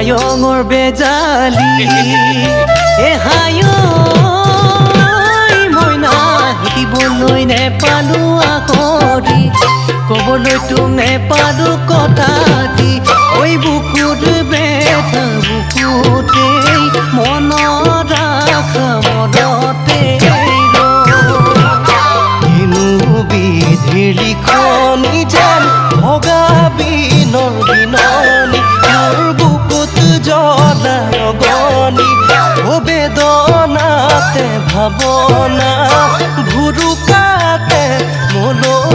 হায়ঙৰ বেজালি মই নাহিবলৈ নেপালো আখৰি ক'বলৈ তোক নেপালো কথা দি ঐ বুকুত বেথা বুকুতেই মনত ৰাখা মনতে বিধিৰ লিখনি যেন ভগা বিনৰ বিননি মোৰ বুকুত জ্বলা ৰগনি বেদনাতে ভাৱনা ভুৰুকাতে মনৰ